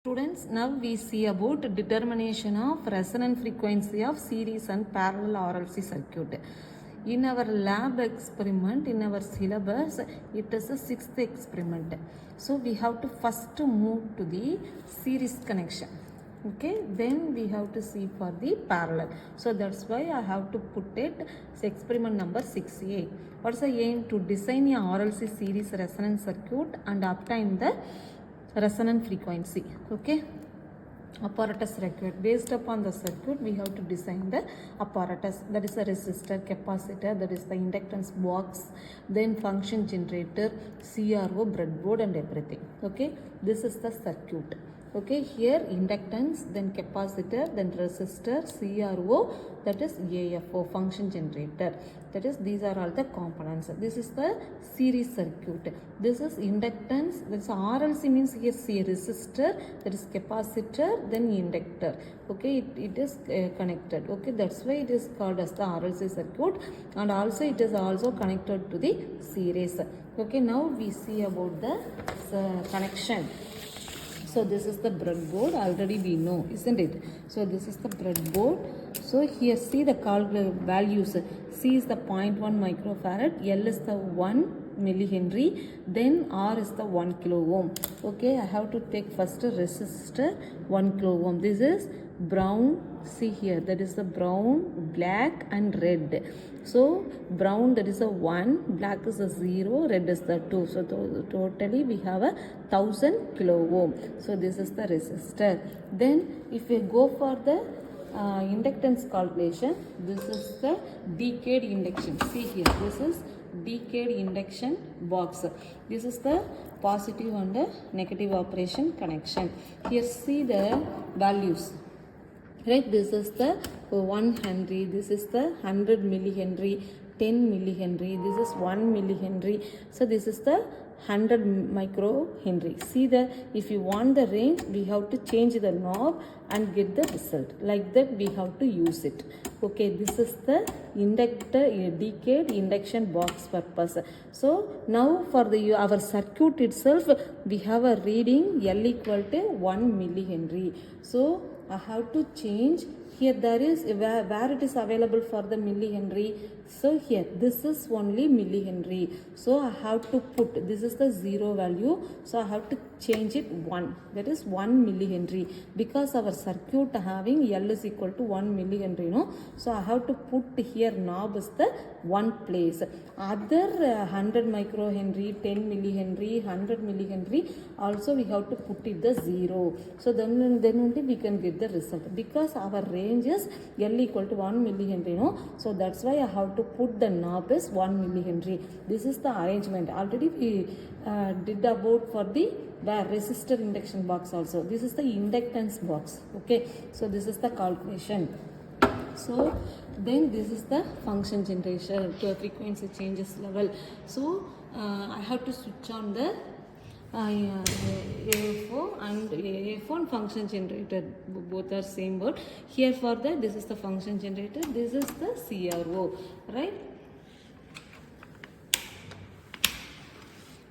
Students, now we see about determination of resonant frequency of series and parallel RLC circuit. In our lab experiment, in our syllabus, it is a sixth experiment. So we have to first move to the series connection. Okay, then we have to see for the parallel. So that's why I have to put it experiment number 6A. What's the aim? To design a RLC series resonance circuit and obtain the resonant frequency. Okay, apparatus required. Based upon the circuit, we have to design the apparatus, that is a resistor, capacitor, that is the inductance box, then function generator, CRO, breadboard and everything. Okay, this is the circuit. Okay, here inductance, then capacitor, then resistor, CRO, that is AFO, function generator. That is, these are all the components. This is the series circuit. This is inductance. This RLC means here see resistor, that is capacitor, then inductor. Okay, it is connected. Okay, that's why it is called as the RLC circuit, and also it is also connected to the series. Okay, now we see about the connection. So this is the breadboard, already we know, isn't it? So this is the breadboard. So here see the values. C is the 0.1 microfarad, L is the 1 millihenry, then R is the 1 kilo ohm. Okay, I have to take first a resistor 1 kilo ohm. This is brown, see here, that is the brown, black and red. So brown, that is a 1, black is a 0, red is the 2. So totally we have a 1000 kilo ohm. So this is the resistor. Then if we go for the inductance calculation, this is the decade induction. See here, this is decade induction box. This is the positive and the negative operation connection. Here see the values. Right, this is the 1 Henry, this is the 100 millihenry, 10 millihenry, this is 1 millihenry. So this is the 100 microhenry. See the, if you want the range, we have to change the knob and get the result. Like that we have to use it. Okay, this is the inductor decade induction box purpose. So now for the our circuit itself, we have a reading L equal to 1 millihenry. So I have to change. Here there is where it is available for the millihenry. So here this is only millihenry. So I have to put, this is the 0 value. So I have to change it 1. That is 1 millihenry. Because our circuit having L is equal to 1 millihenry. No? So I have to put here knob is the 1 place. Other 100 microhenry, 10 millihenry, 100 millihenry, also we have to put it the 0. So then only we can get the result. Because our range is L equal to 1 millihenry. No? So that's why I have to put the knob is 1 millihenry. This is the arrangement. Already we did about for the resistor induction box also. This is the inductance box. Okay. So this is the calculation. So then this is the function generation, frequency changes level. So I have to switch on the AFO and AFO and function generator, both are same word. Here for that, this is the function generator, this is the CRO, right?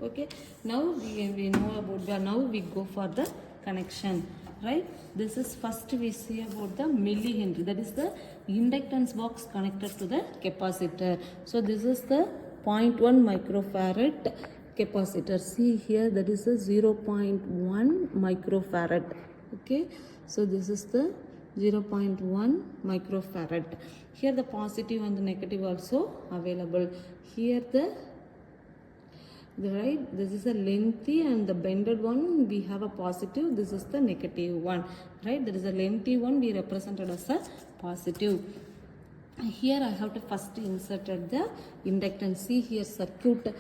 Okay, now we know about that. Now we go for the connection, right? This is first we see about the millihenry, that is the inductance box connected to the capacitor. So this is the 0.1 microfarad capacitor. See here, that is a 0.1 microfarad. Okay, so this is the 0.1 microfarad. Here the positive and the negative also available. Here right, this is a lengthy and the bended one we have a positive, this is the negative one, right? There is a lengthy one we represented as a positive. Here I have to first insert the inductance. See here circuit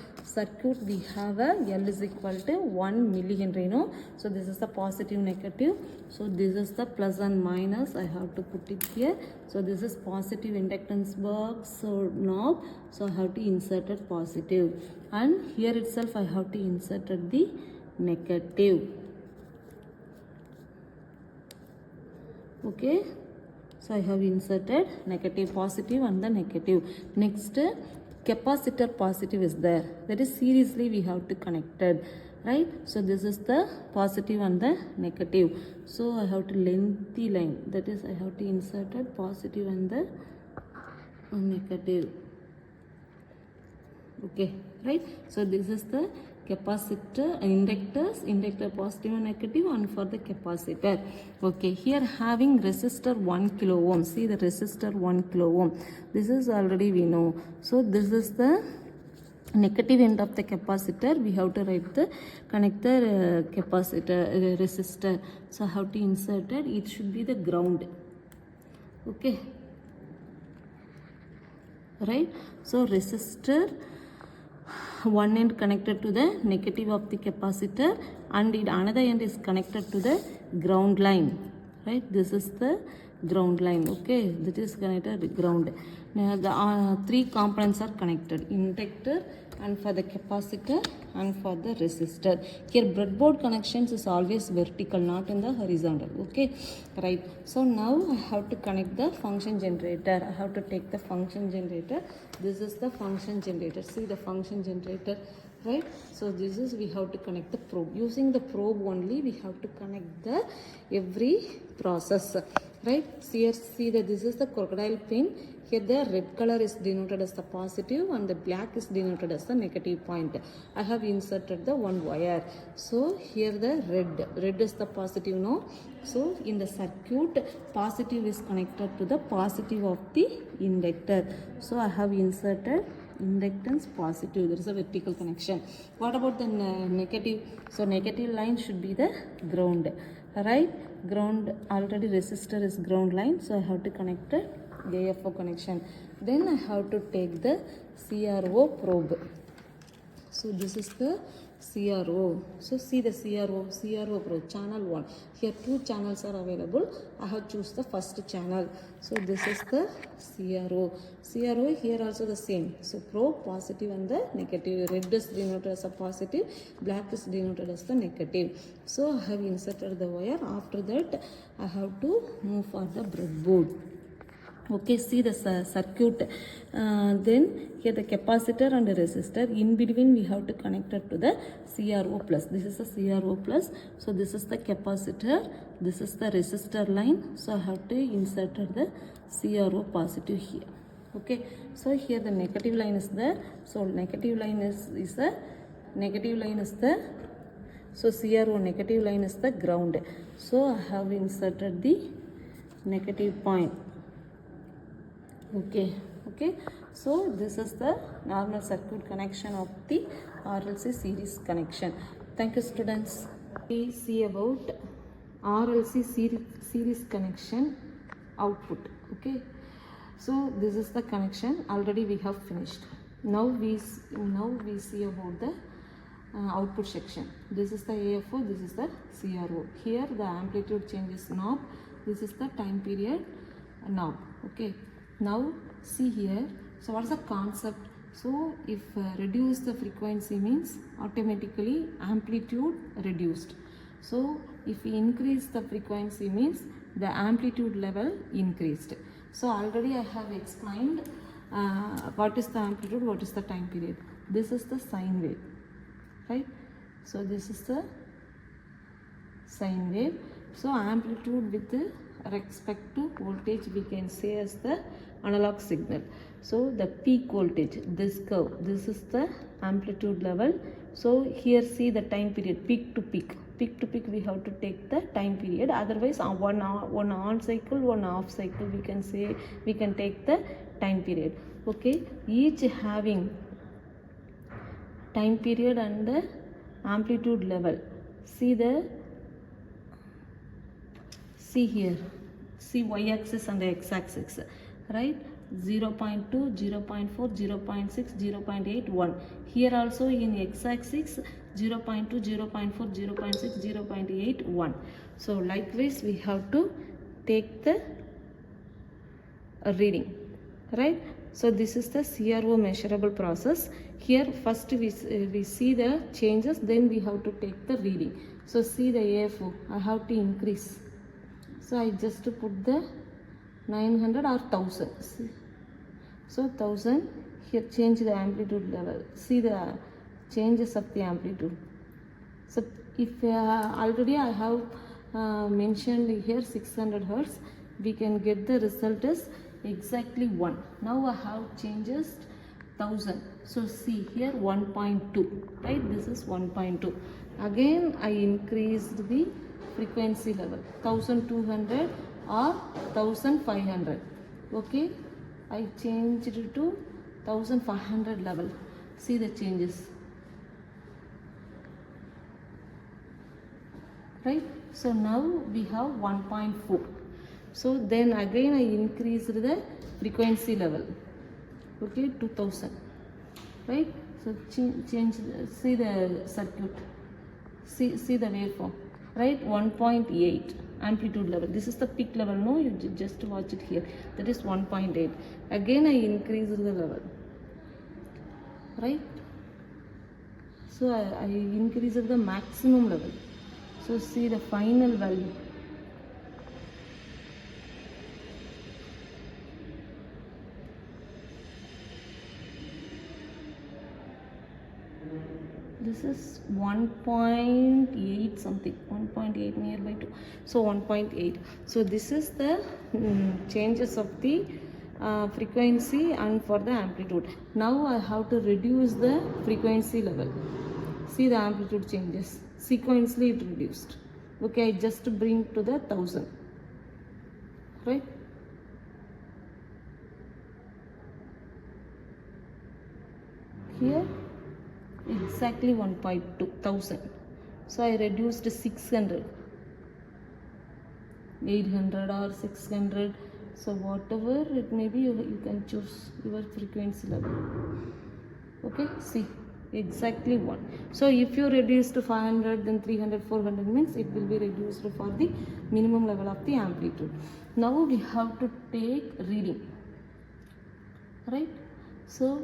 we have a L is equal to 1 millihenry. No? So this is the positive negative. So this is the plus and minus. I have to put it here. So this is positive inductance box or knob. So I have to insert it positive. And here itself I have to insert the negative. Okay. So I have inserted negative, positive and the negative. Next capacitor positive is there, that is seriously we have to connected, right? So this is the positive and the negative. So I have to lengthy line, that is I have to inserted positive and the negative. Okay, right? So this is the capacitor, inductor positive and negative, and for the capacitor. Okay, here having resistor 1 kilo ohm. See the resistor 1 kilo ohm. This is already we know. So this is the negative end of the capacitor. We have to write the connect the capacitor resistor. So how to insert it? It should be the ground. Okay, right? So resistor one end connected to the negative of the capacitor, and another end is connected to the ground line, right? This is the ground line. Okay, that is connected to ground. Now the three components are connected: inductor, and for the capacitor, and for the resistor. Here breadboard connections is always vertical, not in the horizontal. Okay, right? So now I have to connect the function generator. I have to take the function generator. This is the function generator. See the function generator, right? So this is, we have to connect the probe. Using the probe only we have to connect the every process, right? Here see that this is the crocodile pin. Here the red color is denoted as the positive and the black is denoted as the negative point. I have inserted the one wire. So here the red is the positive now. So in the circuit, positive is connected to the positive of the inductor. So I have inserted inductance positive. There is a vertical connection. What about the negative? So negative line should be the ground, right? Ground, already resistor is ground line, so I have to connect the AFO connection. Then I have to take the CRO probe. So this is the CRO. So see the CRO probe, channel 1. Here two channels are available. I have choose the first channel. So this is the CRO. CRO here also the same. So probe positive and the negative. Red is denoted as a positive, black is denoted as the negative. So I have inserted the wire. After that I have to move for the breadboard. Okay, see the circuit. Then here the capacitor and the resistor. In between we have to connect it to the CRO plus. This is the CRO plus. So this is the capacitor. This is the resistor line. So I have to insert the CRO positive here. Okay. So here the negative line is there. So negative line is the negative line is the. So CRO negative line is the ground. So I have inserted the negative point. Okay, so this is the normal circuit connection of the RLC series connection. Thank you, students. We see about RLC series connection output. Okay, so this is the connection. Already we have finished. Now we see about the output section. This is the AFO, this is the CRO. Here the amplitude changes knob. This is the time period knob. Okay. Now see here, so what is the concept? So if reduce the frequency means automatically amplitude reduced. So if we increase the frequency means the amplitude level increased. So already I have explained what is the amplitude, what is the time period. This is the sine wave, right? So this is the sine wave. So amplitude with respect to voltage we can say as the analog signal. So the peak voltage, this curve, this is the amplitude level. So here see the time period, peak to peak we have to take the time period. Otherwise one on cycle, one off cycle we can say, we can take the time period. Okay, each having time period and the amplitude level. See here, see y-axis and x-axis, right? 0.2, 0.4, 0.6, 0.8, 1. Here also in x-axis 0.2, 0.4, 0.6, 0.8, 1. So likewise we have to take the reading, right? So this is the CRO measurable process. Here first we see the changes, then we have to take the reading. So see the AFO, I have to increase. So I just put the 900 or 1000. So 1000. here change the amplitude level. See the changes of the amplitude. So if already I have mentioned here 600 hertz, we can get the result is exactly 1. Now I have changes 1000. So see here 1.2, right? This is 1.2. Again I increased the frequency level 1200 or 1500. Okay, I changed it to 1500 level. See the changes, right? So now we have 1.4. So then again I increased the frequency level, okay, 2000, right? So change, see the circuit, see the waveform, right? 1.8 amplitude level. This is the peak level, no, you just watch it here, that is 1.8. Again I increased the level, right? So I increased the maximum level. So see the final value. This is 1.8 something, 1.8 nearby to, so 1.8. So this is the changes of the frequency and for the amplitude. Now I have to reduce the frequency level. See the amplitude changes, sequentially it reduced. Okay, I just bring to the 1000, right? Here exactly 1.2,000. So I reduced to 600, 800 or 600. So whatever it may be, you can choose your frequency level. Okay, see exactly 1. So if you reduce to 500, then 300, 400 means it will be reduced for the minimum level of the amplitude. Now we have to take reading, right? So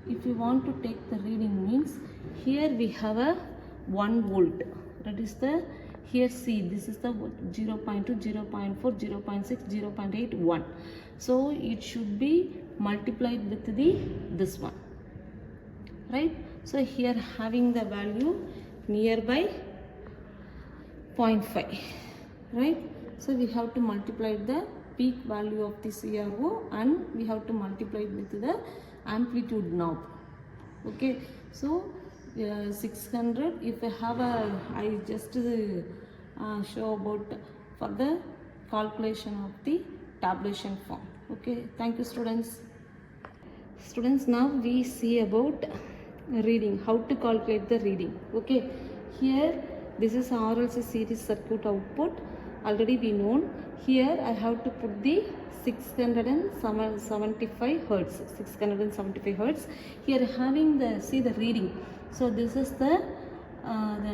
if you want to take the reading means here we have a 1 volt, that is the, here see this is the 0.2, 0.4, 0.6, 0.8, 1. So it should be multiplied with the this one, right? So here having the value nearby 0.5, right? So we have to multiply the peak value of the CRO and we have to multiply it with the amplitude knob. Okay, so 600, if I have a, I just show about for the calculation of the tabulation form. Okay, thank you students. Students, now we see about reading, how to calculate the reading. Okay, here this is RLC series circuit output, already we known. Here I have to put the 675 hertz, 675 hertz. Here having the, see the reading. So this is the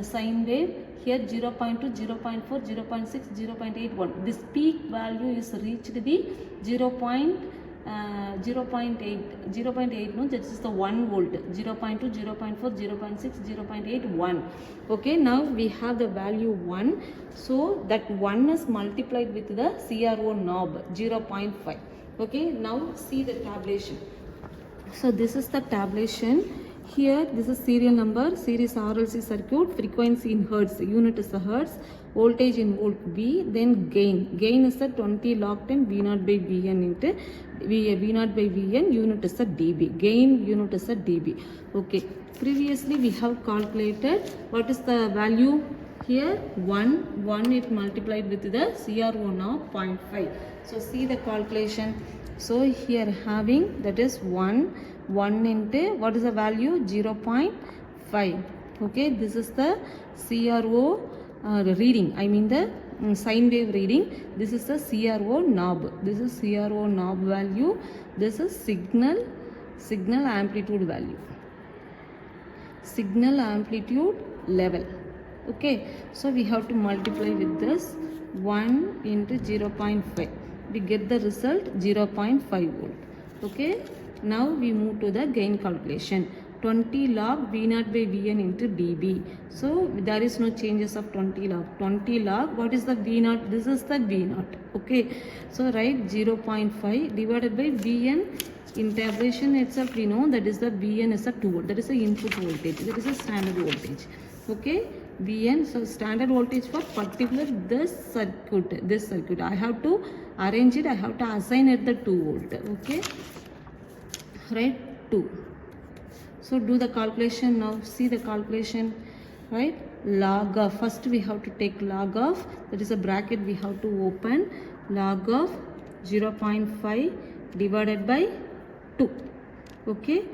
sine wave. Here 0.2, 0.4, 0.6, 0.81. This peak value is reached the 0.8, no, that is the 1 volt, 0.2, 0.4, 0.6, 0.81. Okay, now we have the value 1. So that 1 is multiplied with the CRO knob, 0.5. Okay, now see the tabulation. So this is the tabulation. Here this is serial number, series RLC circuit, frequency in hertz, unit is the hertz, voltage in volt V, then gain is the 20 log 10 V0 by Vn into V0 by Vn, unit is the dB, gain unit is the dB. Okay, previously we have calculated what is the value here, 1 it multiplied with the CRO now 0.5. So see the calculation. So here having that is 1 into what is the value, 0.5. Okay, this is the CRO reading, I mean the sine wave reading. This is the CRO knob, this is CRO knob value, this is signal amplitude value, signal amplitude level. Okay, so we have to multiply with this 1 into 0.5. We get the result 0.5 volt. Okay, now we move to the gain calculation. 20 log V0 by Vn into dB. So there is no changes of 20 log. 20 log, what is the V0? This is the V0. Okay, so write 0.5 divided by Vn. In tabulation itself we know that is the Vn is a 2 volt. That is the input voltage. That is a standard voltage. Okay, Vn, so standard voltage for particular this circuit. I have to arrange it, I have to assign it the 2 volt. Okay, right, 2. So do the calculation now. See the calculation, right? Log of, first we have to take log of, that is a bracket we have to open, log of 0.5 divided by 2. Okay,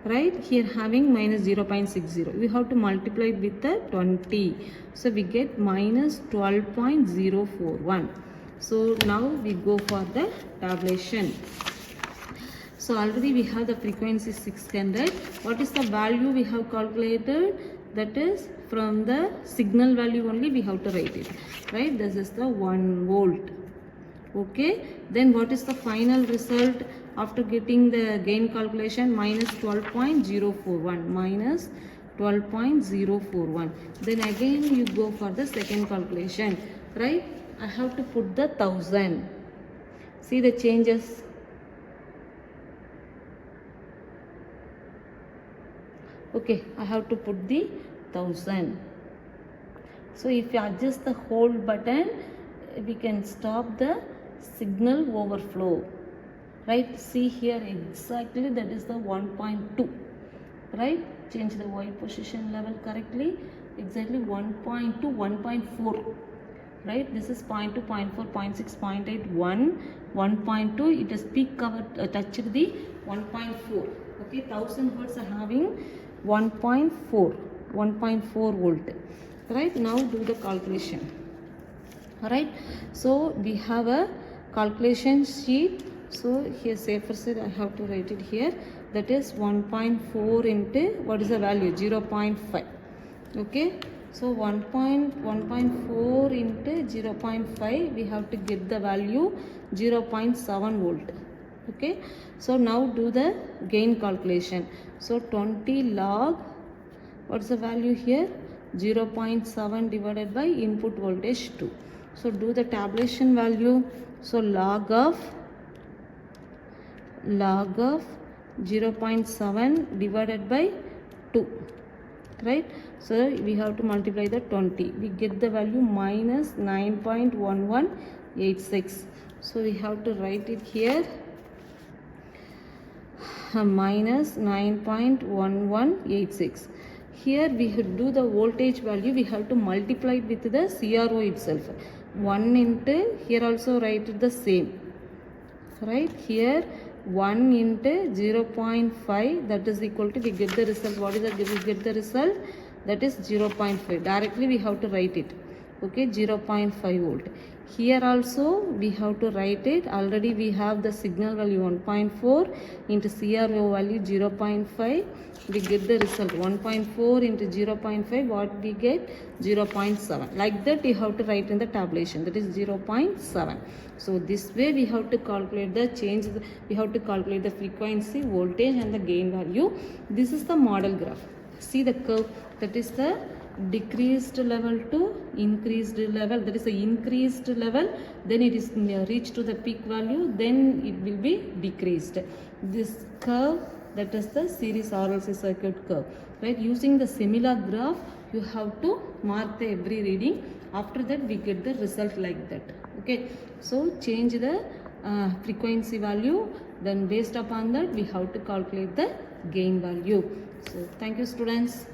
right, here having minus 0.60, we have to multiply with the 20, so we get minus 12.041. so now we go for the tabulation. So already we have the frequency 600. What is the value we have calculated? That is from the signal value only we have to write it, right? This is the 1 volt. Okay, then what is the final result after getting the gain calculation? Minus 12.041, minus 12.041. Then again you go for the second calculation, right? I have to put the 1000. See the changes. Okay, I have to put the 1000. So if you adjust the hold button, we can stop the signal overflow, right? See here exactly, that is the 1.2, right? Change the Y position level correctly, exactly 1.2, 1.4, right? This is 0.2, 0.4, 0.6, 0.8, 1, 1.2. It is peak cover touched the 1.4. Okay, 1000 hertz are having 1.4 volt, right? Now do the calculation. Alright, so we have a calculation sheet. So here safer side I have to write it here, that is 1.4 into what is the value? 0.5. okay, so 1.4 into 0.5, we have to get the value 0.7 volt. Okay, so now do the gain calculation. So 20 log, what's the value here? 0.7 divided by input voltage 2. So do the tabulation value. So log of 0.7 divided by 2, right? So we have to multiply the 20. We get the value minus 9.1186. So we have to write it here, minus 9.1186. Here we should do the voltage value, we have to multiply it with the CRO itself. 1 into, here also write the same, right? Here 1 into 0.5, that is equal to, we get the result. What is that? We get the result, that is 0.5. Directly we have to write it. Okay, 0.5 volt. Here also we have to write it. Already we have the signal value 1.4 into CRO value 0.5. We get the result 1.4 into 0.5. What we get? 0.7. Like that you have to write in the tabulation. That is 0.7. So this way we have to calculate the change. We have to calculate the frequency, voltage, and the gain value. This is the model graph. See the curve. That is the decreased level to increased level. That is the increased level, then it is reached to the peak value, then it will be decreased. This curve, that is the series RLC circuit curve, right? Using the similar graph, you have to mark the every reading. After that we get the result like that. Okay, so change the frequency value, then based upon that we have to calculate the gain value. So thank you students.